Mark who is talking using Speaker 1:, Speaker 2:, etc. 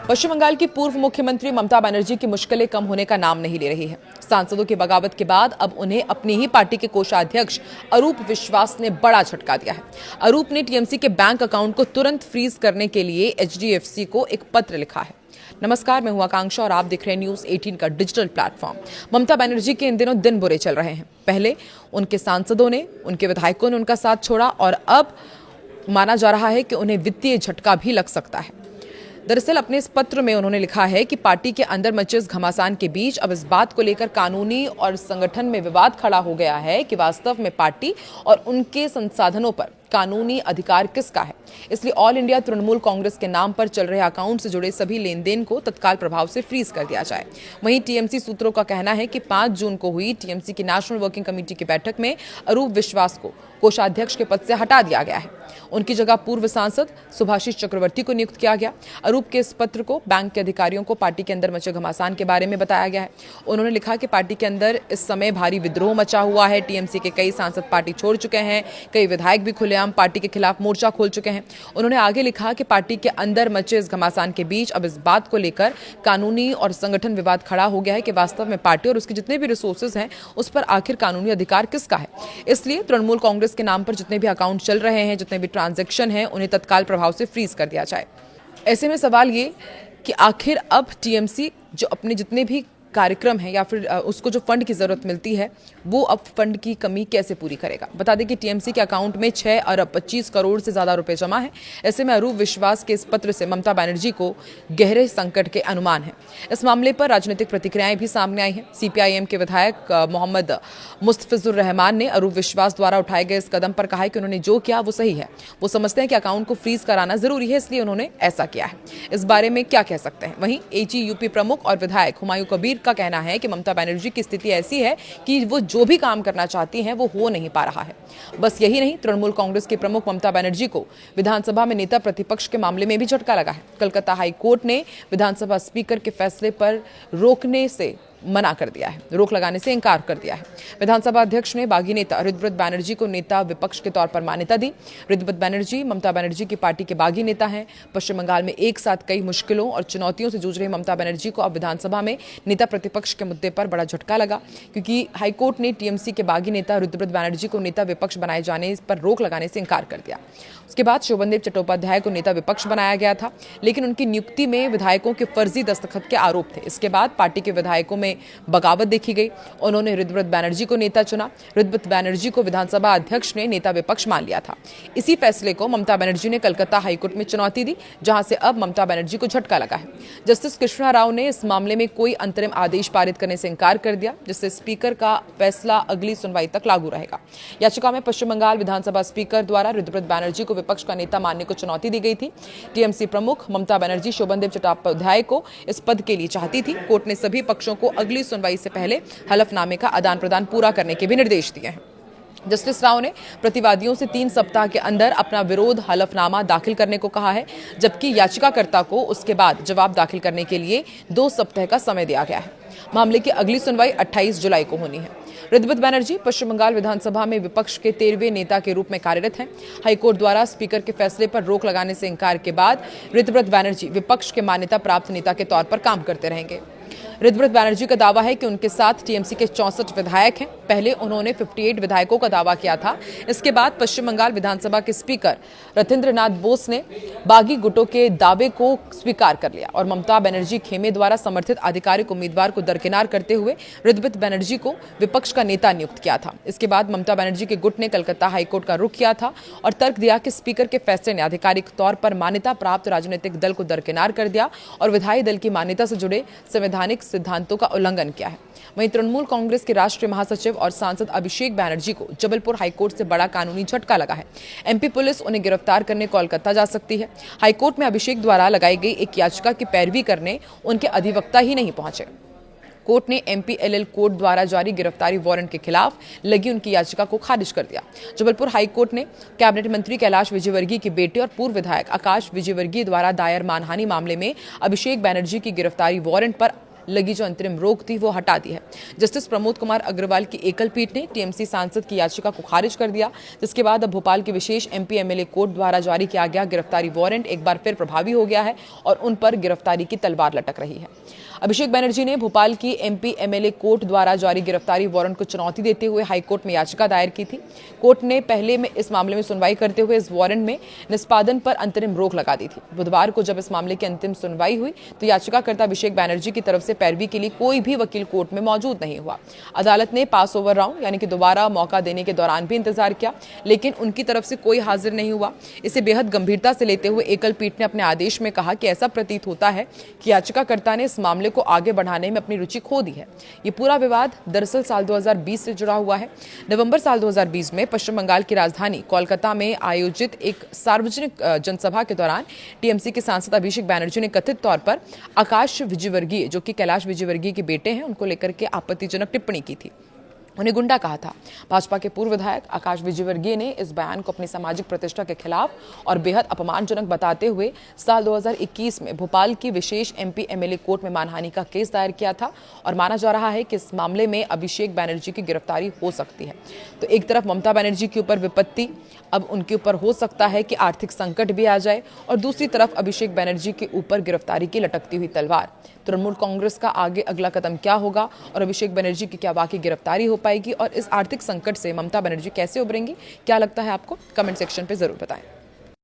Speaker 1: पश्चिम बंगाल की पूर्व मुख्यमंत्री ममता बनर्जी की मुश्किलें कम होने का नाम नहीं ले रही है। सांसदों की बगावत के बाद अब उन्हें अपनी ही पार्टी के कोषाध्यक्ष अरूप विश्वास ने बड़ा झटका दिया है। अरूप ने टीएमसी के बैंक अकाउंट को तुरंत फ्रीज करने के लिए एचडीएफसी को एक पत्र लिखा है। नमस्कार, मैं हूं आकांक्षा और आप देख रहे हैं न्यूज 18 का डिजिटल प्लेटफॉर्म। ममता बनर्जी के इन दिनों दिन बुरे चल रहे हैं। पहले उनके सांसदों ने, उनके विधायकों ने उनका साथ छोड़ा और अब माना जा रहा है कि उन्हें वित्तीय झटका भी लग सकता है। दरअसल अपने इस पत्र में उन्होंने लिखा है कि पार्टी के अंदर मचे इस घमासान के बीच अब इस बात को लेकर कानूनी और संगठन में विवाद खड़ा हो गया है कि वास्तव में पार्टी और उनके संसाधनों पर कानूनी अधिकार किसका है। इसलिए ऑल इंडिया तृणमूल कांग्रेस के नाम पर चल रहे अकाउंट से जुड़े सभी लेन देन को तत्काल प्रभाव से फ्रीज कर दिया जाए। वहीं टीएमसी सूत्रों का कहना है कि 5 जून को हुई टीएमसी की नेशनल वर्किंग कमेटी की बैठक में अरूप विश्वास को कोषाध्यक्ष के पद से हटा दिया गया है। उनकी जगह पूर्व सांसद सुभाषिश चक्रवर्ती को नियुक्त किया गया। अरूप के इस पत्र को बैंक के अधिकारियों को पार्टी के अंदर मचे घमासान के बारे में बताया गया है। उन्होंने लिखा कि पार्टी के अंदर इस समय भारी विद्रोह मचा हुआ है। टीएमसी के कई सांसद पार्टी छोड़ चुके हैं, कई विधायक भी खुलेआम पार्टी के खिलाफ मोर्चा खोल चुके हैं। उन्होंने आगे लिखा कि पार्टी के अंदर मचे इस घमासान के बीच अब इस बात को लेकर कानूनी और संगठन विवाद खड़ा हो गया है कि वास्तव में पार्टी और उसके जितने भी रिसोर्सेज हैं उस पर आखिर कानूनी अधिकार किसका है। इसलिए तृणमूल कांग्रेस के नाम पर जितने भी अकाउंट चल रहे हैं, जितने भी ट्रांजैक्शन हैं, उन्हें तत्काल प्रभाव से फ्रीज कर दिया जाए। ऐसे में सवाल ये कि आखिर अब टीएमसी जो अपने जितने भी कार्यक्रम है या फिर उसको जो फंड की जरूरत मिलती है वो अब फंड की कमी कैसे पूरी करेगा। बता दें कि टीएमसी के अकाउंट में 6 अरब 25 करोड़ से ज्यादा रुपए जमा है। ऐसे में अरूप विश्वास के इस पत्र से ममता बनर्जी को गहरे संकट के अनुमान है। इस मामले पर राजनीतिक प्रतिक्रियाएं भी सामने आई हैं। सीपीआईएम के विधायक मोहम्मद मुस्तफिजुर रहमान ने अरूप विश्वास द्वारा उठाए गए इस कदम पर कहा है कि उन्होंने जो किया वो सही है। वो समझते हैं कि अकाउंट को फ्रीज कराना जरूरी है, इसलिए उन्होंने ऐसा किया है। इस बारे में क्या कह सकते हैं। वहीं एजीयूपी प्रमुख और विधायक हुमायूं कबीर का कहना है कि ममता बनर्जी की स्थिति ऐसी है कि वो जो भी काम करना चाहती हैं वो हो नहीं पा रहा है। बस यही नहीं, तृणमूल कांग्रेस के प्रमुख ममता बनर्जी को विधानसभा में नेता प्रतिपक्ष के मामले में भी झटका लगा है। कलकत्ता हाई कोर्ट ने विधानसभा स्पीकर के फैसले पर रोकने से मना कर दिया है, रोक लगाने से इंकार कर दिया है। विधानसभा अध्यक्ष ने बागी नेता ऋतुव्रत बनर्जी को नेता विपक्ष के तौर पर मान्यता दी। ऋतुव्रत बनर्जी ममता बनर्जी की पार्टी के बागी नेता हैं। पश्चिम बंगाल में एक साथ कई मुश्किलों और चुनौतियों से जूझ रही ममता बनर्जी को अब विधानसभा में नेता प्रतिपक्ष के मुद्दे पर बड़ा झटका लगा, क्योंकि हाईकोर्ट ने टीएमसी के बागी नेता ऋतुव्रत बनर्जी को नेता विपक्ष बनाए जाने पर रोक लगाने से इंकार कर दिया। उसके बाद शोभनदेव चट्टोपाध्याय को नेता विपक्ष बनाया गया था, लेकिन उनकी नियुक्ति में विधायकों के फर्जी दस्तखत के आरोप थे। इसके बाद पार्टी के विधायकों में बगावत देखी गई। उन्होंने ऋतुव्रत बनर्जी को नेता चुना। ऋतुव्रत बनर्जी को विधानसभा अध्यक्ष ने नेता विपक्ष मान लिया था। इसी फैसले को ममता बनर्जी ने कलकत्ता हाईकोर्ट में चुनौती दी, जहां से अब ममता बनर्जी को झटका लगा है। जस्टिस कृष्णा राव ने इस मामले में कोई अंतरिम आदेश पारित करने से इंकार कर दिया, जिससे स्पीकर का फैसला अगली सुनवाई तक लागू रहेगा। याचिका में पश्चिम बंगाल विधानसभा स्पीकर द्वारा ऋतुव्रत बनर्जी को विपक्ष का नेता मानने को चुनौती दी गई थी। टीएमसी प्रमुख ममता बनर्जी शोभनदेव चट्टोपाध्याय को इस पद के लिए चाहती थी। कोर्ट ने सभी पक्षों को अगली सुनवाई से पहले हलफनामे का आदान प्रदान पूरा करने के भी निर्देश दिए हैं। जस्टिस राव ने प्रतिवादियों से 3 सप्ताह के अंदर अपना विरोध हलफनामा दाखिल करने को कहा है, जबकि याचिकाकर्ता को उसके बाद जवाब दाखिल करने के लिए 2 सप्ताह का समय दिया गया है। मामले की अगली सुनवाई 28 जुलाई को होनी है। ऋतुव्रत बनर्जी पश्चिम बंगाल विधानसभा में विपक्ष के 13वें नेता के रूप में कार्यरत हैं। हाईकोर्ट द्वारा स्पीकर के फैसले पर रोक लगाने से इंकार के बाद ऋतुव्रत बनर्जी विपक्ष के मान्यता प्राप्त नेता के तौर पर काम करते रहेंगे। ऋतुव्रत बनर्जी का दावा है कि उनके साथ टीएमसी के 64 विधायक हैं। पहले उन्होंने 58 विधायकों का दावा किया था। इसके बाद पश्चिम बंगाल विधानसभा के स्पीकर रथिंद्रनाथ बोस ने बागी गुटों के दावे को स्वीकार कर लिया और ममता बनर्जी खेमे द्वारा समर्थित आधिकारिक उम्मीदवार को दरकिनार करते हुए ऋतुव्रत बनर्जी को विपक्ष का नेता नियुक्त किया था। इसके बाद ममता बनर्जी के गुट ने कलकत्ता हाईकोर्ट का रुख किया था और तर्क दिया कि स्पीकर के फैसले ने आधिकारिक तौर पर मान्यता प्राप्त राजनीतिक दल को दरकिनार कर दिया और विधायी दल की मान्यता से जुड़े संवैधानिक सिद्धांतों का उल्लंघन किया है। वहीं तृणमूल कांग्रेस के राष्ट्रीय महासचिव और सांसद अभिषेक बनर्जी को जबलपुर हाईकोर्ट से बड़ा कानूनी झटका लगा है। एमपी पुलिस उन्हें गिरफ्तार करने कोलकाता जा सकती है। हाईकोर्ट में अभिषेक द्वारा लगाई गई एक याचिका की पैरवी करने उनके अधिवक्ता ही नहीं पहुंचे। कोर्ट ने एमपीएलएल कोर्ट द्वारा जारी गिरफ्तारी वारंट के खिलाफ लगी उनकी याचिका को खारिज कर दिया। जबलपुर हाईकोर्ट ने कैबिनेट मंत्री कैलाश विजयवर्गीय के बेटे और पूर्व विधायक आकाश विजयवर्गीय द्वारा दायर मानहानि मामले में अभिषेक बनर्जी की गिरफ्तारी वारंट पर लगी जो अंतरिम रोक थी वो हटा दी है। जस्टिस प्रमोद कुमार अग्रवाल की एकल पीठ ने टीएमसी सांसद की याचिका को खारिज कर दिया, जिसके बाद अब भोपाल के विशेष एमपी एमएलए कोर्ट द्वारा जारी किया गया गिरफ्तारी वारंट एक बार फिर प्रभावी हो गया है और उन पर गिरफ्तारी की तलवार लटक रही है। अभिषेक बनर्जी ने भोपाल की एमपी एमएलए कोर्ट द्वारा जारी गिरफ्तारी वारंट को चुनौती देते हुए हाईकोर्ट में याचिका दायर की थी। कोर्ट ने पहले में इस मामले में सुनवाई करते हुए इस वारंट में निष्पादन पर अंतरिम रोक लगा दी थी। बुधवार को जब इस मामले की अंतिम सुनवाई हुई तो याचिकाकर्ता अभिषेक बनर्जी की तरफ से पैरवी के लिए कोई भी वकील कोर्ट में मौजूद नहीं हुआ। अदालत ने पास ओवर राउंड यानी कि दोबारा मौका देने के दौरान भी इंतजार किया, लेकिन उनकी तरफ से कोई हाजिर नहीं हुआ। इसे बेहद गंभीरता से लेते हुए एकल पीठ ने अपने आदेश में कहा कि ऐसा प्रतीत होता है कि याचिकाकर्ता ने इस मामले को आगे बढ़ाने में अपनी रुचि खो दी है। ये पूरा विवाद दरअसल साल 2020 से जुड़ा हुआ है। नवंबर साल 2020 में पश्चिम बंगाल की राजधानी कोलकाता में आयोजित एक सार्वजनिक जनसभा के दौरान टीएमसी के सांसद अभिषेक बनर्जी ने कथित तौर पर आकाश विजयवर्गीय, जो कि कैलाश विजयवर्गीय के बेटे हैं, उनको लेकर के आपत्तिजनक टिप्पणी की थी, उन्हें गुंडा कहा था। भाजपा के पूर्व विधायक आकाश विजयवर्गीय ने इस बयान को अपनी सामाजिक प्रतिष्ठा के खिलाफ और बेहद अपमानजनक बताते हुए साल 2021 में भोपाल की विशेष एमपी एमएलए कोर्ट में मानहानि का केस दायर किया था और माना जा रहा है कि इस मामले में अभिषेक बनर्जी की गिरफ्तारी हो सकती है। तो एक तरफ ममता बनर्जी के ऊपर विपत्ति, अब उनके ऊपर हो सकता है कि आर्थिक संकट भी आ जाए, और दूसरी तरफ अभिषेक बनर्जी के ऊपर गिरफ्तारी की लटकती हुई तलवार। तृणमूल कांग्रेस का आगे अगला कदम क्या होगा और अभिषेक बनर्जी की क्या वाकई गिरफ्तारी हो पाएगी और इस आर्थिक संकट से ममता बनर्जी कैसे उभरेंगी? क्या लगता है आपको? कमेंट सेक्शन पे जरूर बताएं।